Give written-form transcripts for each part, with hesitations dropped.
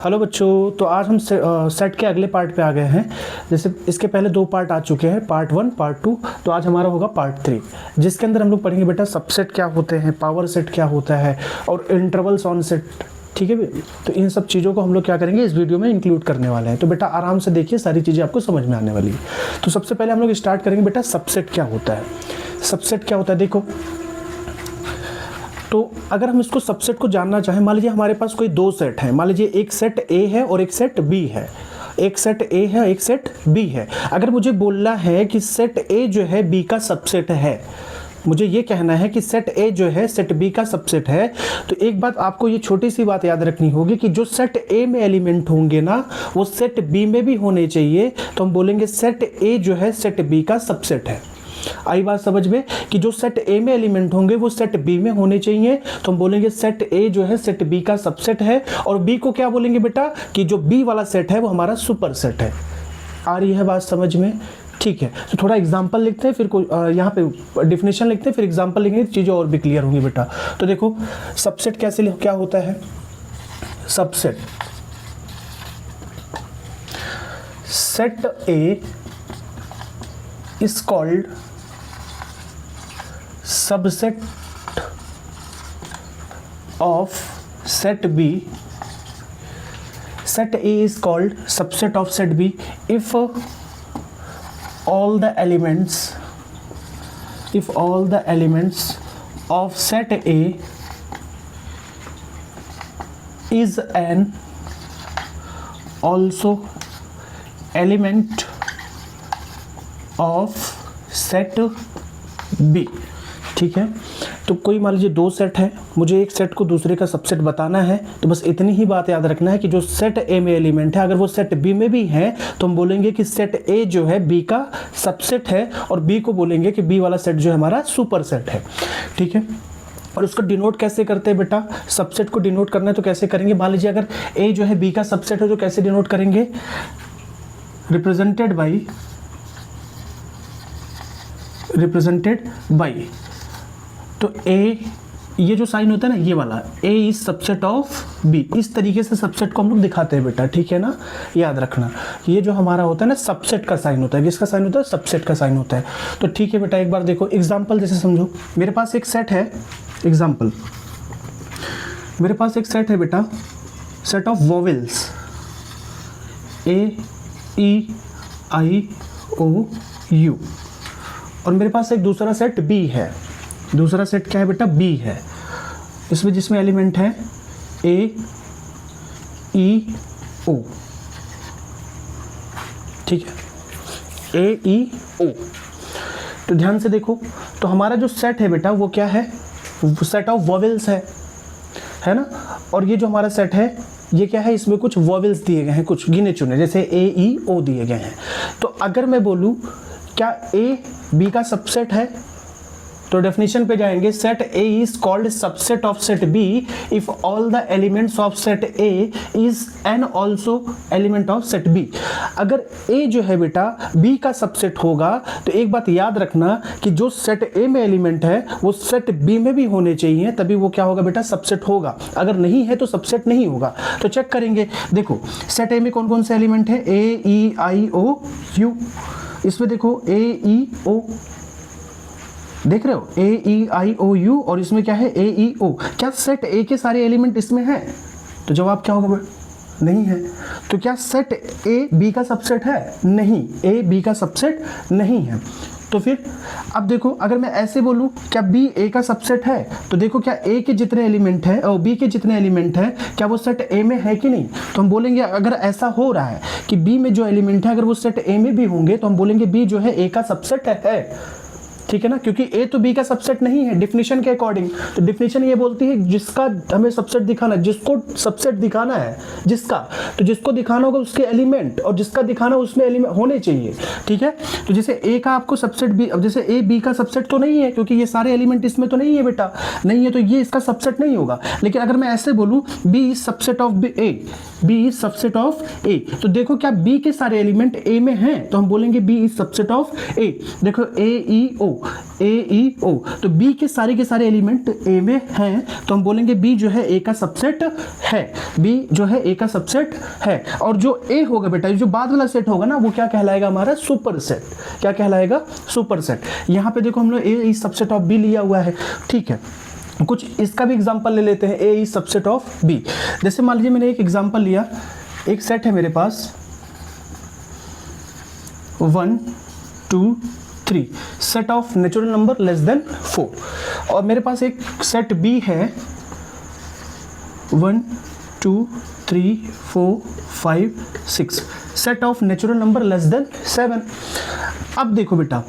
Hello बच्चों, तो आज हम सेट के अगले पार्ट पे आ गए हैं। जैसे इसके पहले दो पार्ट आ चुके हैं, पार्ट 1 पार्ट 2। तो आज हमारा होगा पार्ट 3, जिसके अंदर हम लोग पढ़ेंगे बेटा सबसेट क्या होते हैं, पावर सेट क्या होता है और इंटरवल्स ऑन सेट। ठीक है, तो इन सब चीज़ों को हम लोग क्या करेंगे इस वीडियो में इंक्लूड करने वाले हैं। तो बेटा आराम से देखिए, सारी चीज़ें आपको समझ में आने वाली है। तो सबसे पहले हम लोग स्टार्ट करेंगे बेटा सबसेट क्या होता है। सबसेट क्या होता है देखो, तो अगर हम इसको सबसेट को जानना चाहें, मान लीजिए हमारे पास कोई दो सेट हैं। मान लीजिए एक सेट ए है और एक सेट बी है, एक सेट ए है एक सेट बी है। अगर मुझे बोलना है कि सेट ए जो है बी का सबसेट है, मुझे ये कहना है कि सेट ए जो है सेट बी का सबसेट है, तो एक बात आपको ये छोटी सी बात याद रखनी होगी कि जो सेट ए में एलिमेंट होंगे ना, वो सेट बी में भी होने चाहिए। तो हम बोलेंगे सेट ए जो है सेट बी का सबसेट है। आई बात समझ में कि जो सेट ए में एलिमेंट होंगे वो सेट बी में होने चाहिए। तो हम बोलेंगे सेट ए जो है सेट बी का सबसेट है। और बी को क्या बोलेंगे बेटा कि जो बी वाला सेट है वो हमारा सुपर सेट है। आ रही है बात समझ में? ठीक है, तो थोड़ा एग्जांपल लिखते हैं, फिर यहाँ पे डेफिनेशन लिखते हैं, फिर एग्जांपल लिखेंगे, चीज़ें और भी क्लियर होंगी बेटा। तो देखो सबसेट कैसे क्या होता है। Subset, set A is called subset of set B. Set A is called subset of set B if all the elements of set A is an also element of set B। ठीक है, तो कोई मान लीजिए दो set है, मुझे एक सेट को दूसरे का सबसेट बताना है। तो बस इतनी ही बात याद रखना है कि जो सेट ए में एलिमेंट है अगर वो सेट बी में भी है तो हम बोलेंगे कि सेट ए जो है बी का सबसेट है, और बी को बोलेंगे कि बी वाला सेट जो है हमारा सुपर सेट है। ठीक है, और उसको डिनोट कैसे करते हैं बेटा, सबसेट को डिनोट करना है तो कैसे करेंगे। मान लीजिए अगर ए जो है बी का सबसेट है तो कैसे डिनोट करेंगे, रिप्रेजेंटेड बाई, तो ए ये जो साइन होता है ना ये वाला, ए इज सबसेट ऑफ बी, इस तरीके से सबसेट को हम लोग दिखाते हैं बेटा। ठीक है ना, याद रखना ये जो हमारा होता है ना सबसेट का साइन होता है। किसका साइन होता है? सबसेट का साइन होता है। तो ठीक है बेटा, एक बार देखो एग्जांपल जैसे समझो, मेरे पास एक सेट है, एग्जांपल मेरे पास एक सेट है बेटा, set of vowels A E I O U, और मेरे पास एक दूसरा सेट बी है। दूसरा सेट क्या है बेटा? बी है। इसमें जिसमें एलिमेंट है ए ई ओ। ठीक है, ए ई ओ। तो ध्यान से देखो, तो हमारा जो सेट है बेटा वो क्या है? सेट ऑफ वोवेल्स है ना। और ये जो हमारा सेट है ये क्या है? इसमें कुछ वोवेल्स दिए गए हैं, कुछ गिने चुने, जैसे ए ई ओ दिए गए हैं। तो अगर मैं बोलूँ क्या ए बी का सबसेट है, तो डेफिनेशन पे जाएंगे, set A is called subset of set B if all the elements of set A is an also element of set B. अगर ए जो है बेटा बी का सबसेट होगा तो एक बात याद रखना कि जो सेट ए में एलिमेंट है वो सेट बी में भी होने चाहिए, तभी वो क्या होगा बेटा? सबसेट होगा। अगर नहीं है तो सबसेट नहीं होगा। तो चेक करेंगे, देखो सेट ए में कौन कौन से एलिमेंट है? ए ई आई ओ यू। इसमें देखो ए ई ओ, देख रहे हो, ए ई आई ओ यू, और इसमें क्या है? ए ई ओ। क्या सेट ए के सारे एलिमेंट इसमें हैं? तो जवाब क्या होगा? नहीं है। तो क्या सेट ए बी का सबसेट है? नहीं, ए बी का सबसेट नहीं है। तो फिर अब देखो, अगर मैं ऐसे बोलूं क्या बी ए का सबसेट है, तो देखो क्या ए के जितने एलिमेंट है और बी के जितने एलिमेंट है क्या वो सेट ए में है कि नहीं। तो हम बोलेंगे अगर ऐसा हो रहा है कि बी में जो एलिमेंट है अगर वो सेट ए में भी होंगे तो हम बोलेंगे बी जो है ए का सबसेट है। ठीक है ना, क्योंकि ए तो बी का सबसेट नहीं है डेफिनेशन के अकॉर्डिंग। तो डेफिनेशन ये बोलती है जिसका हमें सबसेट दिखाना, जिसको सबसेट दिखाना है, जिसका, तो जिसको दिखाना होगा उसके एलिमेंट, और जिसका दिखाना उसमें एलिमेंट होने चाहिए। ठीक है, तो जैसे ए का आपको सबसेट बी, अब जैसे ए बी का सबसेट तो नहीं है क्योंकि ये सारे एलिमेंट इसमें तो नहीं है बेटा, नहीं है, तो ये इसका सबसेट नहीं होगा। लेकिन अगर मैं ऐसे बोलूँ B is subset of A, B is subset of A. तो देखो क्या बी के सारे एलिमेंट ए में हैं, तो हम बोलेंगे बी इज सबसेट ऑफ ए। देखो ए ई ओ, तो बी के सारे एलिमेंट ए में हैं, तो हम बोलेंगे बी जो है ए का सबसेट है, बी जो है ए का सबसेट है। और जो ए होगा बेटा, जो बाद वाला सेट होगा ना, वो क्या कहलाएगा हमारा सुपर सेट। क्या कहलाएगा? Super set. यहाँ पे देखो हम लोग ए इज सबसेट ऑफ बी लिया हुआ है, ठीक है। कुछ इसका भी एग्जांपल ले लेते हैं, ए इज सबसेट ऑफ बी। जैसे मान लीजिए मैंने एक एग्जांपल लिया, एक सेट है मेरे पास 1 2 3, set of natural number less than 4, और मेरे पास एक सेट बी है 1 2 3 4 5 6, set of natural number less than 7। अब देखो बेटा,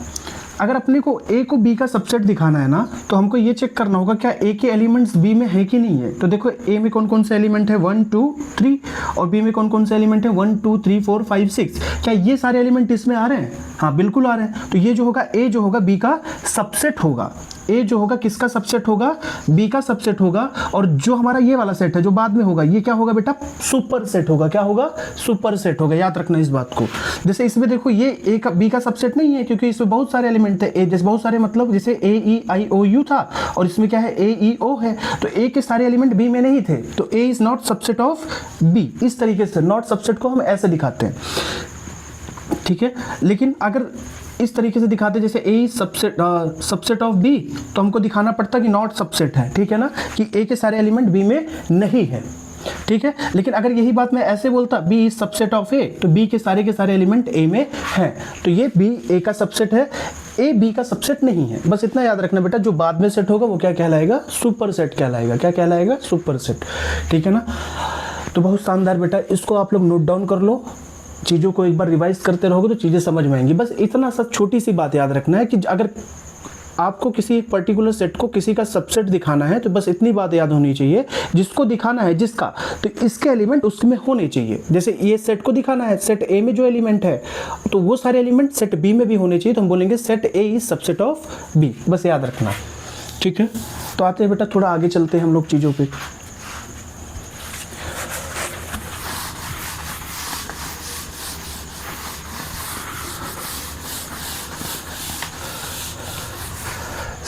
अगर अपने को ए को बी का सबसेट दिखाना है ना, तो हमको ये चेक करना होगा क्या ए के एलिमेंट्स बी में है कि नहीं है। तो देखो ए में कौन कौन से एलिमेंट है 1 2 3, और बी में कौन कौन से एलिमेंट है 1 2 3 4 5 6। क्या ये सारे एलिमेंट इसमें आ रहे हैं? हाँ बिल्कुल आ रहे हैं। तो ये जो होगा ए जो होगा बी का सबसेट होगा, ए जो होगा किसका सबसेट होगा? बी का सबसेट होगा। और जो हमारा ये वाला सेट है जो बाद में होगा, ये क्या होगा बेटा? सुपर सेट होगा। क्या होगा? सुपर सेट होगा। याद रखना इस बात को। जैसे इसमें देखो ये ए का बी का सबसेट नहीं है, क्योंकि इसमें बहुत सारे एलिमेंट थे। ए जैसे बहुत सारे मतलब जैसे ए ई आई ओ यू था, और इसमें क्या है? ए ई ओ है। तो ए के सारे एलिमेंट बी में नहीं थे, तो A is not subset of B. इस तरीके से नॉट सबसेट को हम ऐसे दिखाते हैं, ठीक है। लेकिन अगर इस तरीके से दिखाते जैसे ए सबसेट ऑफ बी, तो हमको दिखाना पड़ता कि नॉट सबसेट है, ठीक है ना, कि ए के सारे एलिमेंट बी में नहीं है, ठीक है। लेकिन अगर यही बात मैं ऐसे बोलता B is subset of A, तो बी के सारे एलिमेंट ए में हैं, तो ये बी ए का सबसेट है, ए बी का सबसेट नहीं है। बस इतना याद रखना बेटा, जो बाद में सेट होगा वो क्या कहलाएगा? सुपर सेट कहलाएगा। क्या कहलाएगा? सुपर सेट, ठीक है ना। तो बहुत शानदार बेटा, इसको आप लोग नोट डाउन कर लो, चीज़ों को एक बार रिवाइज करते रहोगे तो चीज़ें समझ में आएंगी। बस इतना सा छोटी सी बात याद रखना है कि अगर आपको किसी एक पर्टिकुलर सेट को किसी का सबसेट दिखाना है, तो बस इतनी बात याद होनी चाहिए, जिसको दिखाना है जिसका, तो इसके एलिमेंट उसमें होने चाहिए। जैसे ये सेट को दिखाना है, सेट ए में जो एलिमेंट है, तो वो सारे एलिमेंट सेट बी में भी होने चाहिए, तो हम बोलेंगे set A is subset of B. बस याद रखना, ठीक है। तो आते हैं बेटा, थोड़ा आगे चलते हैं हम लोग चीज़ों पे।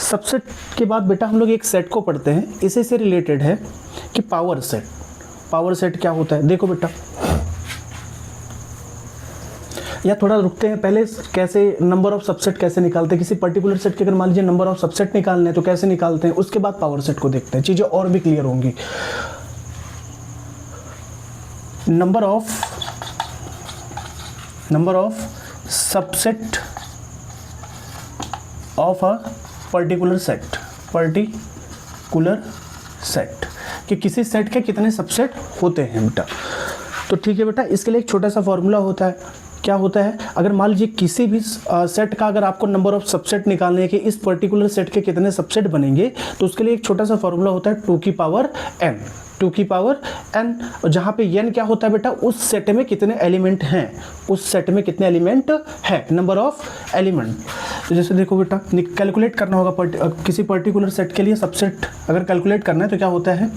सबसेट के बाद बेटा हम लोग एक सेट को पढ़ते हैं, इसी से रिलेटेड है कि पावर सेट। पावर सेट क्या होता है? देखो बेटा, या थोड़ा रुकते हैं पहले, कैसे नंबर ऑफ सबसेट कैसे निकालते हैं। किसी पर्टिकुलर सेट के अगर मान लीजिए नंबर ऑफ सबसेट निकालने हैं तो कैसे निकालते हैं, उसके बाद पावर सेट को देखते हैं, चीज़ें और भी क्लियर होंगी। Number of subset of a particular set, कि किसी सेट के कितने सबसेट होते हैं बेटा। तो ठीक है बेटा, इसके लिए एक छोटा सा फॉर्मूला होता है। क्या होता है? अगर मान लीजिए किसी भी सेट का अगर आपको नंबर ऑफ सबसेट निकालने है कि इस पर्टिकुलर सेट के कितने सबसेट बनेंगे, तो उसके लिए एक छोटा सा फॉर्मूला होता है 2 की पावर n। 2 की पावर n, और जहाँ पे n क्या होता है बेटा? उस सेट में कितने एलिमेंट हैं, उस सेट में कितने एलिमेंट हैं, नंबर ऑफ एलिमेंट। तो जैसे देखो बेटा, कैलकुलेट करना होगा किसी पर्टिकुलर सेट के लिए सबसेट अगर कैलकुलेट करना है तो क्या होता है?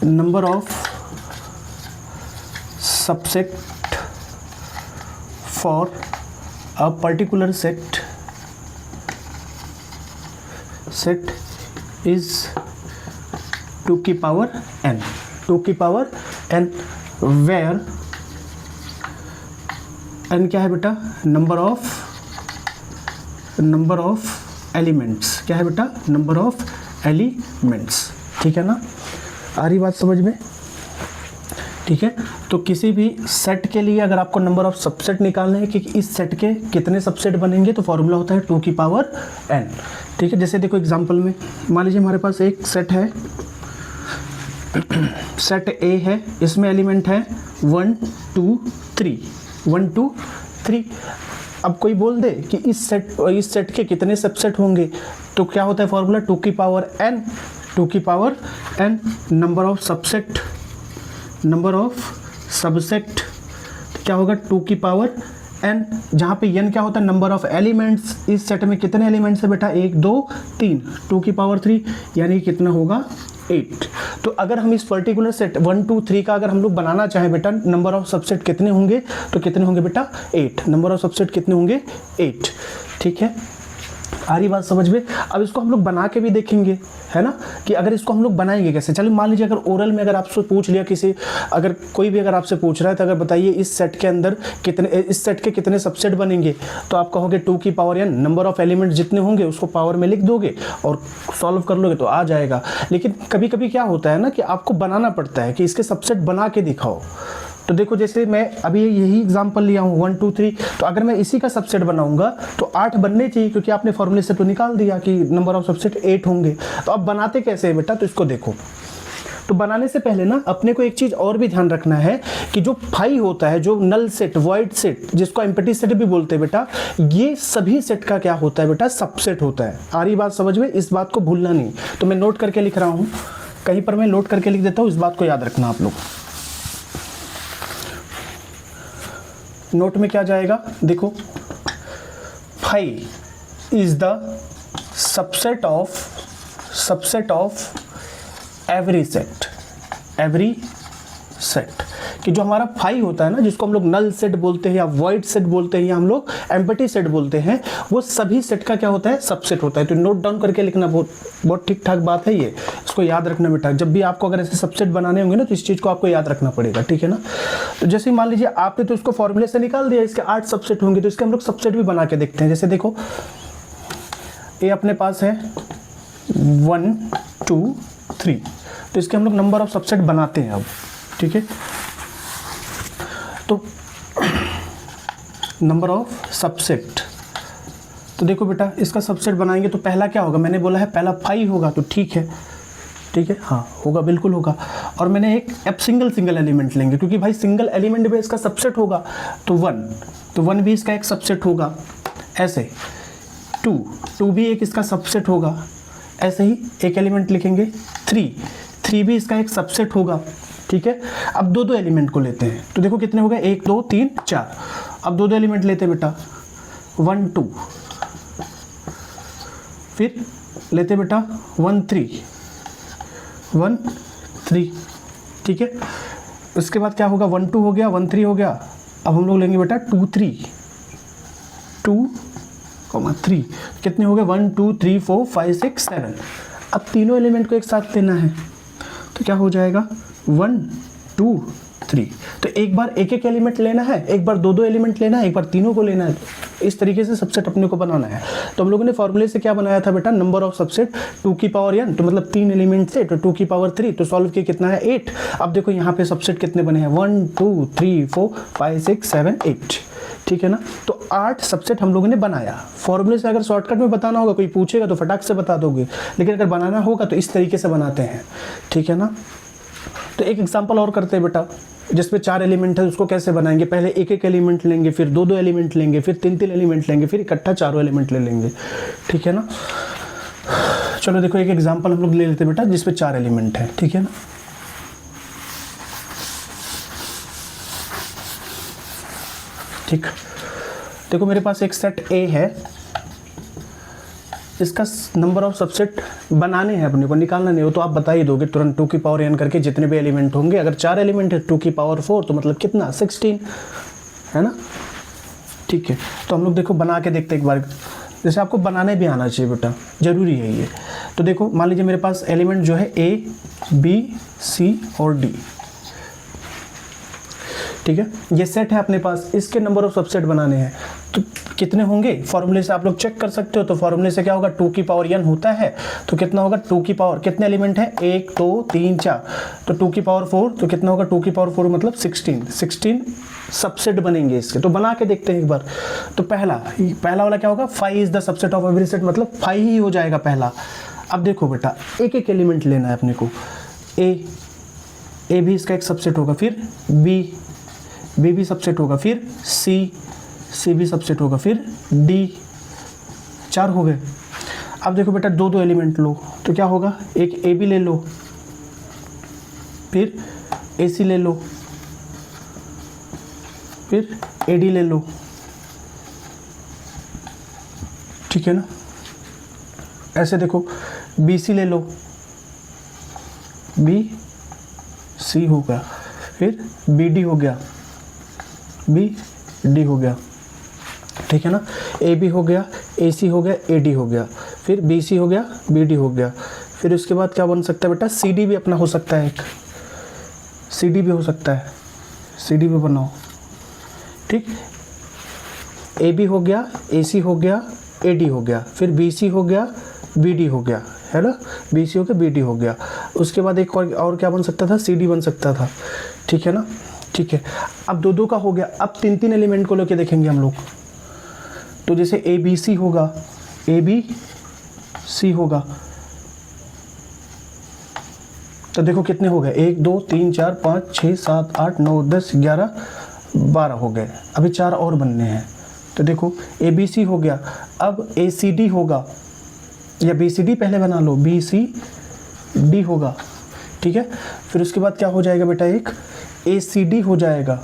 Number of subset for a particular set is 2 की पावर n। 2 की पावर n, वेयर n क्या है बेटा? Number of elements. क्या है बेटा? नंबर ऑफ एलिमेंट्स, ठीक है ना। आ रही बात समझ में? ठीक है। तो किसी भी सेट के लिए अगर आपको नंबर ऑफ सबसेट निकालना है कि इस सेट के कितने सबसेट बनेंगे, तो फॉर्मूला होता है 2 की पावर n, ठीक है। जैसे देखो एग्जांपल में मान लीजिए हमारे पास एक सेट है, सेट ए है, इसमें एलिमेंट है 1 2 3, 1 2 3। अब कोई बोल दे कि इस सेट के कितने सबसेट होंगे, तो क्या होता है फॉर्मूला? 2 की पावर n। 2 की power n, number of subset क्या होगा? 2 की पावर n, जहाँ पे n क्या होता है? Number of elements. इस सेट में कितने एलिमेंट्स है बेटा? 1 2 3, 2 की पावर 3, यानी कितना होगा? 8। तो अगर हम इस पर्टिकुलर सेट 1 2 3 का अगर हम लोग बनाना चाहें बेटा, नंबर ऑफ सबसेट कितने होंगे, तो कितने होंगे बेटा 8। नंबर ऑफ सबसेट कितने होंगे 8। ठीक है, आ रही बात समझ में। अब इसको हम लोग बना के भी देखेंगे, है ना, कि अगर इसको हम लोग बनाएंगे कैसे। चलिए मान लीजिए अगर ओरल में अगर आपसे पूछ लिया किसी, अगर कोई भी अगर आपसे पूछ रहा है तो अगर बताइए इस सेट के अंदर कितने, इस सेट के कितने सबसेट बनेंगे, तो आप कहोगे 2 की power n, number of element जितने होंगे उसको पावर में लिख दोगे और सॉल्व कर लोगे तो आ जाएगा। लेकिन कभी कभी क्या होता है ना कि आपको बनाना पड़ता है कि इसके सबसेट बना के दिखाओ। तो देखो जैसे मैं अभी यही एग्जांपल लिया हूँ 1 2 3, तो अगर मैं इसी का सबसेट बनाऊंगा तो 8 बनने चाहिए, क्योंकि आपने फॉर्मूले से तो निकाल दिया कि नंबर ऑफ सबसेट 8 होंगे। तो अब बनाते कैसे है बेटा, तो इसको देखो। तो बनाने से पहले ना अपने को एक चीज और भी ध्यान रखना है कि जो फाई होता है, जो नल सेट, वॉइड सेट, जिसको एम्प्टी सेट भी बोलते हैं बेटा, ये सभी सेट का क्या होता है बेटा, सबसेट होता है। आ रही बात समझ में, इस बात को भूलना नहीं। तो मैं नोट करके लिख रहा हूँ, कहीं पर मैं नोट करके लिख देता हूँ, इस बात को याद रखना आप लोग। नोट में क्या जाएगा, देखो, phi is the subset of every set, कि जो हमारा फाई होता है ना, जिसको हम लोग नल सेट बोलते हैं या वॉइड सेट बोलते हैं या हम लोग एम्प्टी सेट बोलते हैं, वो सभी सेट का क्या होता है, सबसेट होता है। तो नोट डाउन करके लिखना, बहुत ठीक ठाक बात है ये, इसको याद रखना बेटा। जब भी आपको अगर ऐसे सबसेट बनाने होंगे ना, तो इस चीज़ को आपको याद रखना पड़ेगा, ठीक है ना। तो जैसे मान लीजिए आपने तो इसको फॉर्मूले से निकाल दिया, इसके 8 सबसेट होंगे, तो इसके हम लोग सबसेट भी बना के देखते हैं। जैसे देखो, ये अपने पास है 1 2 3, तो इसके हम लोग नंबर ऑफ सबसेट बनाते हैं अब, ठीक है। तो नंबर ऑफ सबसेट, तो देखो बेटा इसका सबसेट बनाएंगे तो पहला क्या होगा, मैंने बोला है पहला फाई होगा, तो ठीक है, हाँ होगा, बिल्कुल होगा। और मैंने एक अब सिंगल एलिमेंट लेंगे, क्योंकि भाई सिंगल एलिमेंट भी इसका सबसेट होगा, तो 1 भी इसका एक सबसेट होगा। ऐसे 2 भी एक इसका सबसेट होगा। ऐसे ही एक एलिमेंट लिखेंगे 3 भी इसका एक सबसेट होगा, ठीक है। अब दो एलिमेंट को लेते हैं, तो देखो कितने हो गए, 1 2 3 4। अब दो एलिमेंट लेते हैं बेटा, 1 2, फिर लेते बेटा 1 3, ठीक है। उसके बाद क्या होगा, 1 2 हो गया, 1 3 हो गया। अब हम लोग लेंगे बेटा 2 3, कितने हो गए, 1 2 3 4 5 6 7। अब तीनों एलिमेंट को एक साथ लेना है, तो क्या हो जाएगा 1 2 3। तो एक बार एक एलिमेंट लेना है, एक बार दो एलिमेंट लेना है, एक बार तीनों को लेना है। इस तरीके से सबसेट अपने को बनाना है। तो हम लोगों ने फॉर्मूले से क्या बनाया था बेटा, नंबर ऑफ सबसेट 2 की पावर n, तो मतलब 3 एलिमेंट से, तो 2 की पावर 3, तो सॉल्व किया कितना है 8। अब देखो यहाँ पे सबसेट कितने बने हैं, 1 2 3 4 5 6 7 8, ठीक है ना। तो 8 सबसेट हम लोगों ने बनाया। फॉर्मूले से अगर शॉर्टकट में बताना होगा, कोई पूछेगा तो फटाक से बता दोगे, लेकिन अगर बनाना होगा तो इस तरीके से बनाते हैं, ठीक है ना। तो एक एग्जांपल और करते हैं बेटा, जिसमें 4 एलिमेंट है, उसको कैसे बनाएंगे। पहले एक एलिमेंट लेंगे, फिर दो एलिमेंट लेंगे, फिर तीन एलिमेंट लेंगे, फिर इकट्ठा चारों एलिमेंट ले लेंगे, ठीक है ना। चलो देखो एक एग्जांपल हम लोग ले लेते हैं बेटा, जिसमें 4 एलिमेंट है, ठीक है ना। ठीक, देखो मेरे पास एक सेट A है, इसका नंबर ऑफ सबसेट बनाने हैं, अपने को निकालना नहीं हो तो आप बता ही दोगे तुरंत, 2 की पावर n करके जितने भी एलिमेंट होंगे। अगर 4 एलिमेंट है 2 की पावर 4, तो मतलब कितना 16, है ना। ठीक है, तो हम लोग देखो बना के देखते एक बार। जैसे आपको बनाने भी आना चाहिए बेटा, जरूरी है ये। तो देखो मान लीजिए मेरे पास एलिमेंट जो है A B C और D, ठीक है, ये सेट है अपने पास, इसके नंबर ऑफ सबसेट बनाने हैं। तो कितने होंगे, फॉर्मूले से आप लोग चेक कर सकते हो। तो फॉर्मूले से क्या होगा, 2 की पावर n होता है, तो कितना होगा 2 की पावर, कितने एलिमेंट है 1 2 3 4, तो 2 की पावर 4, तो कितना होगा 2 की पावर 4 मतलब 16 सबसेट बनेंगे इसके। तो बना के देखते हैं एक बार। तो पहला वाला क्या होगा, 5 is the subset of every set, मतलब 5 ही हो जाएगा पहला। अब देखो बेटा एक एलिमेंट लेना है अपने को, ए भी इसका एक सबसेट होगा, फिर बी भी सबसेट होगा, फिर सी भी सबसेट होगा, फिर डी, 4 हो गए। अब देखो बेटा दो एलिमेंट लो, तो क्या होगा, एक ए बी ले लो, फिर ए सी ले लो, फिर ए डी ले लो, ठीक है ना। ऐसे देखो बी सी ले लो, बी सी हो गया, फिर बी डी हो गया, बी डी हो गया, ठीक है ना। ए बी हो गया, ए सी हो गया, ए डी हो गया, फिर बी सी हो गया, बी डी हो गया, फिर उसके बाद क्या बन सकता है बेटा, सी डी भी अपना हो सकता है, एक सी डी भी हो सकता है, सी डी भी बनाओ, ठीक। ए बी हो गया, ए सी हो गया, ए डी हो गया, फिर बी सी हो गया, बी डी हो गया, है ना, बी सी हो गया, बी डी हो गया। उसके बाद एक और क्या बन सकता था, सी डी बन सकता था, ठीक है ना, ठीक है। अब दो दो का हो गया, अब तीन तीन एलिमेंट को लेके देखेंगे हम लोग। तो जैसे ए बी सी होगा, ए बी सी होगा, तो देखो कितने हो गए, 1 2 3 4 5 6 7 8 9 10 11 12 हो गए। अभी 4 और बनने हैं। तो देखो ए बी सी हो गया, अब ए सी डी होगा, या बी सी डी पहले बना लो, बी सी डी होगा, ठीक है। फिर उसके बाद क्या हो जाएगा बेटा, एक ए सी डी हो जाएगा,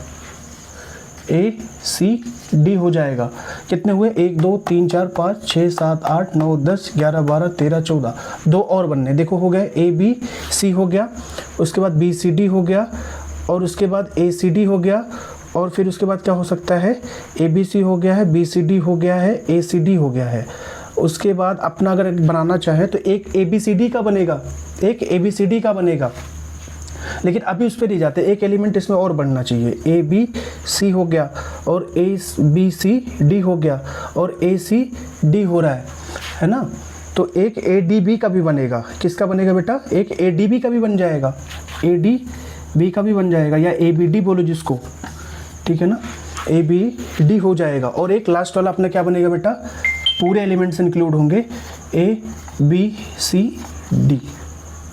ए सी डी हो जाएगा। कितने हुए, 1 2 3 4 5 6 7 8 9 10 11 12 13 14, 2 और बनने। देखो हो गए, ए बी सी हो गया, उसके बाद बी सी डी हो गया, और उसके बाद ए सी डी हो गया, और फिर उसके बाद क्या हो सकता है, ए बी सी हो गया है, बी सी डी हो गया है, ए सी डी हो गया है। उसके बाद अपना अगर बनाना चाहे तो एक ए बी सी डी का बनेगा, एक ए बी सी डी का बनेगा, लेकिन अभी उस पर नहीं जाते, एक एलिमेंट इसमें और बनना चाहिए। ए बी सी हो गया, और ए बी सी डी हो गया, और ए सी डी हो रहा है ना। तो एक ए डी बी का भी बनेगा। किसका बनेगा बेटा, एक ए डी बी का भी बन जाएगा, ए डी बी का भी बन जाएगा, या ए बी डी बोलो जिसको, ठीक है ना, ए बी डी हो जाएगा। और एक लास्ट वाला अपना क्या बनेगा बेटा, पूरे एलिमेंट्स इंक्लूड होंगे, ए बी सी डी,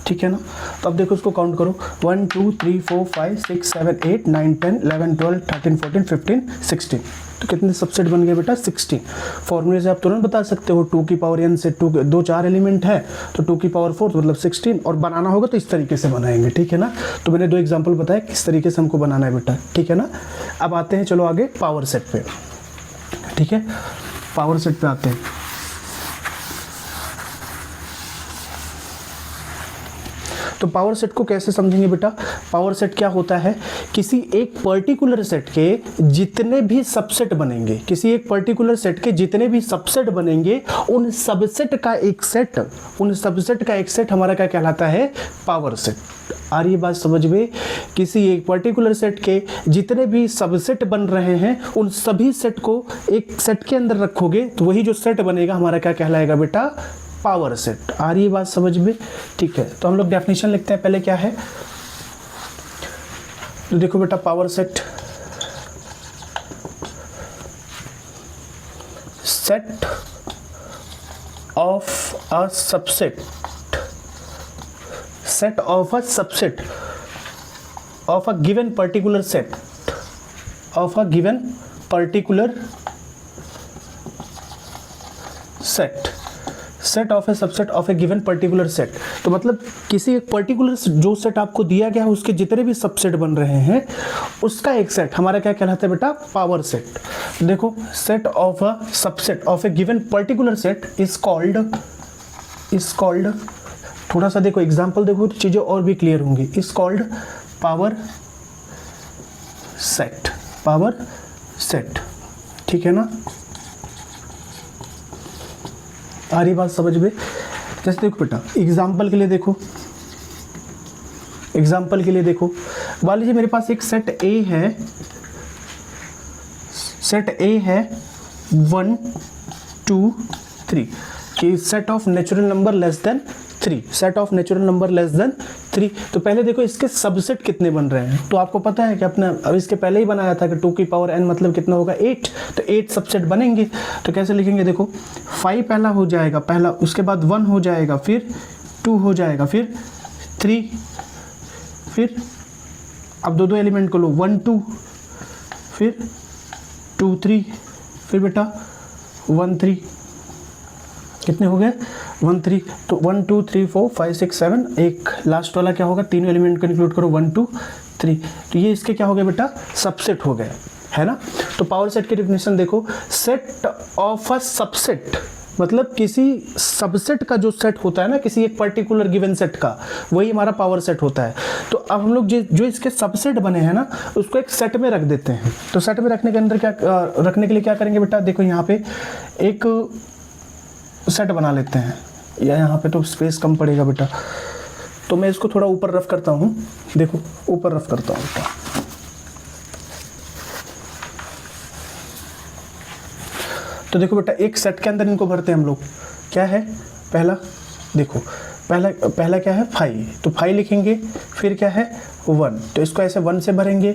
ठीक है ना। तो अब देखो उसको काउंट करो, 1 2 3 4 5 6 7 8 9 10 11 12 13 14 15 16। तो कितने सबसेट बन गए बेटा, 16। फॉर्मूले से आप तुरंत बता सकते हो, 2 की पावर n से 2 4 एलिमेंट है, तो 2 की पावर 4 मतलब 16। और बनाना होगा तो इस तरीके से बनाएंगे, ठीक है ना। तो मैंने 2 एग्जाम्पल बताया किस तरीके से हमको बनाना है बेटा, ठीक है ना। अब आते हैं, चलो आगे पावर सेट पे, ठीक है, पावर सेट पे आते हैं। तो पावर सेट को कैसे समझेंगे बेटा, पावर सेट क्या होता है, किसी एक पर्टिकुलर सेट के जितने भी सबसेट बनेंगे, किसी एक पर्टिकुलर सेट के जितने भी सबसेट बनेंगे, उन सबसेट का एक सेट, उन सबसेट का एक सेट हमारा क्या कहलाता है, पावर सेट। आ रही बात समझ में, किसी एक पर्टिकुलर सेट के जितने भी सबसेट बन रहे हैं, उन सभी सेट को एक सेट के अंदर रखोगे तो वही जो सेट बनेगा हमारा क्या कहलाएगा बेटा, पावर सेट। आ रही बात समझ में, ठीक है। तो हम लोग डेफिनेशन लिखते हैं, पहले क्या है, तो देखो बेटा power set, set of a subset, set of a subset of a given particular set, of a given particular set, set of a subset of a given particular set। तो मतलब किसी एक पर्टिकुलर जो सेट आपको दिया गया है उसके जितने भी सबसेट बन रहे हैं उसका एक सेट हमारा क्या कहलाता है बेटा, पावर सेट। देखो set of a subset of A given particular set is called थोड़ा सा देखो एग्जाम्पल देखो तो चीज़ें और भी क्लियर होंगी। Is called power set, power set, ठीक है ना। आ रही बात समझ में, जैसे देखो बेटा एग्जाम्पल के लिए देखो, एग्जाम्पल के लिए देखो, मान लीजिए मेरे पास एक सेट ए है, सेट ए है 1 2 3 कि set of natural number less than 3, set of natural number less than 3। तो पहले देखो इसके सबसेट कितने बन रहे हैं, तो आपको पता है कि अपना अब इसके पहले ही बनाया था कि 2 की पावर n मतलब कितना होगा 8, तो 8 सबसेट बनेंगे। तो कैसे लिखेंगे, देखो 5 पहला हो जाएगा, पहला, उसके बाद 1 हो जाएगा, फिर 2 हो जाएगा, फिर 3, फिर अब दो एलिमेंट को लो 1 2, फिर 2 3, फिर बेटा 1 3, कितने हो गए 1 3। तो 1 2 3 4 5 6 7, एक लास्ट वाला क्या होगा, तीनों एलिमेंट को इंक्लूड करो 1 2 3, तो ये इसके क्या हो गए बेटा, सबसेट हो गए, है ना। तो पावर सेट की डेफिनेशन देखो, सेट ऑफ अ सबसेट मतलब किसी सबसेट का जो सेट होता है ना, किसी एक पर्टिकुलर गिवन सेट का, वही हमारा पावर सेट होता है। तो अब हम लोग जो इसके सबसेट बने हैं ना, उसको एक सेट में रख देते हैं। तो सेट में रखने के अंदर रखने के लिए क्या करेंगे बेटा, देखो यहाँ पे एक सेट बना लेते हैं, या यहाँ पे तो स्पेस कम पड़ेगा बेटा, तो मैं इसको थोड़ा ऊपर रफ करता हूँ। देखो ऊपर रफ करता हूँ बेटा। तो देखो बेटा, एक सेट के अंदर इनको भरते हैं हम लोग। क्या है पहला, देखो पहला क्या है 5, तो 5 लिखेंगे। फिर क्या है 1, तो इसको ऐसे 1 से भरेंगे।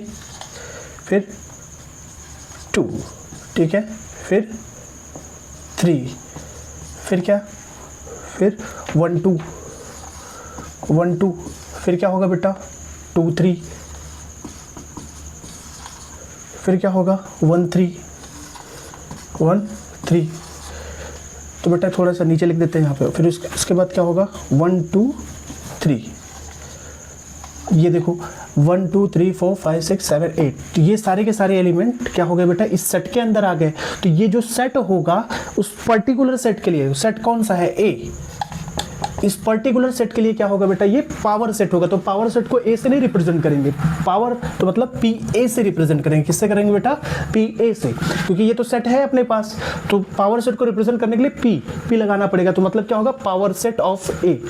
फिर 2, ठीक है। फिर 3, फिर क्या, फिर 1 2 1 2, फिर क्या होगा बेटा 2 3, फिर क्या होगा 1 3 1 3। तो बेटा थोड़ा सा नीचे लिख देते हैं यहाँ पे। फिर इसके बाद क्या होगा 1 2 3, ये देखो 1 2 3 4 5 6 7 8, तो ये सारे के सारे एलिमेंट क्या हो गए बेटा, इस सेट के अंदर आ गए। तो ये जो सेट होगा उस पर्टिकुलर सेट के लिए, सेट कौन सा है ए, इस पर्टिकुलर सेट के लिए क्या होगा बेटा, ये पावर सेट होगा। तो पावर सेट को ए से नहीं रिप्रेजेंट करेंगे, पावर तो मतलब पी ए से रिप्रेजेंट करेंगे। किससे करेंगे बेटा, पी ए से, क्योंकि ये तो सेट है अपने पास। तो पावर सेट को रिप्रेजेंट करने के लिए पी लगाना पड़ेगा। तो मतलब क्या होगा, पावर सेट ऑफ ए,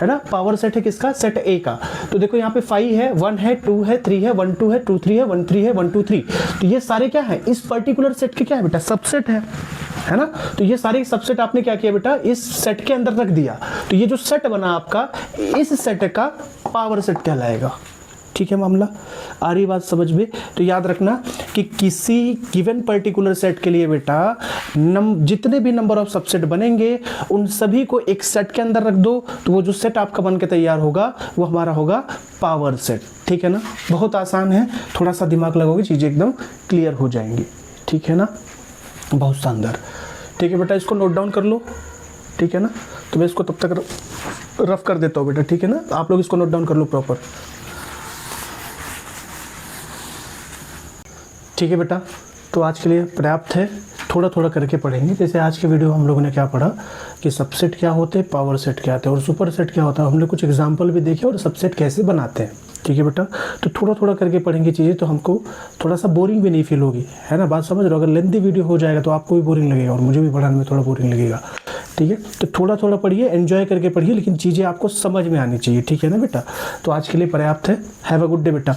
है ना। पावर सेट है किसका, सेट ए का। तो देखो यहाँ पे 5 है, 1 है, 2 है, 3 है, 1 2 है, 2 3 है, 1 3 है, 1 2 3। तो ये सारे क्या है, इस पर्टिकुलर सेट के क्या है बेटा, सबसेट है ना। तो ये सारे सबसेट आपने क्या किया बेटा, इस सेट के अंदर रख दिया। तो ये जो सेट बना आपका, इस सेट का पावर सेट कहलाएगा। ठीक है मामला, आ रही बात समझ में। तो याद रखना कि किसी गिवन पर्टिकुलर सेट के लिए बेटा जितने भी नंबर ऑफ सबसेट बनेंगे, उन सभी को एक सेट के अंदर रख दो, तो वो जो सेट आपका बन के तैयार होगा वो हमारा होगा पावर सेट। ठीक है ना, बहुत आसान है, थोड़ा सा दिमाग लगाओगे चीज़ें एकदम क्लियर हो जाएंगी। ठीक है ना, बहुत शानदार। ठीक है बेटा, इसको नोट डाउन कर लो। ठीक है ना, तो मैं इसको तब तक रफ कर देता हूँ बेटा। ठीक है ना, आप लोग इसको नोट डाउन कर लो प्रॉपर। ठीक है बेटा, तो आज के लिए पर्याप्त है, थोड़ा थोड़ा करके पढ़ेंगे। जैसे आज के वीडियो हम लोगों ने क्या पढ़ा कि सबसेट क्या होते हैं, पावर सेट क्या होता है और सुपर सेट क्या होता है। हमने कुछ एग्जांपल भी देखे और सबसेट कैसे बनाते हैं। ठीक है बेटा, तो थोड़ा थोड़ा करके पढ़ेंगे चीज़ें, तो हमको थोड़ा सा बोरिंग भी नहीं फील होगी, है ना। बात समझ रहे हो, अगर लेंथी वीडियो हो जाएगा तो आपको भी बोरिंग लगेगा और मुझे भी पढ़ाने में थोड़ा बोरिंग लगेगा। ठीक है, तो थोड़ा थोड़ा पढ़िए, एंजॉय करके पढ़िए, लेकिन चीज़ें आपको समझ में आनी चाहिए। ठीक है ना बेटा, तो आज के लिए पर्याप्त है। हैव अ गुड डे बेटा।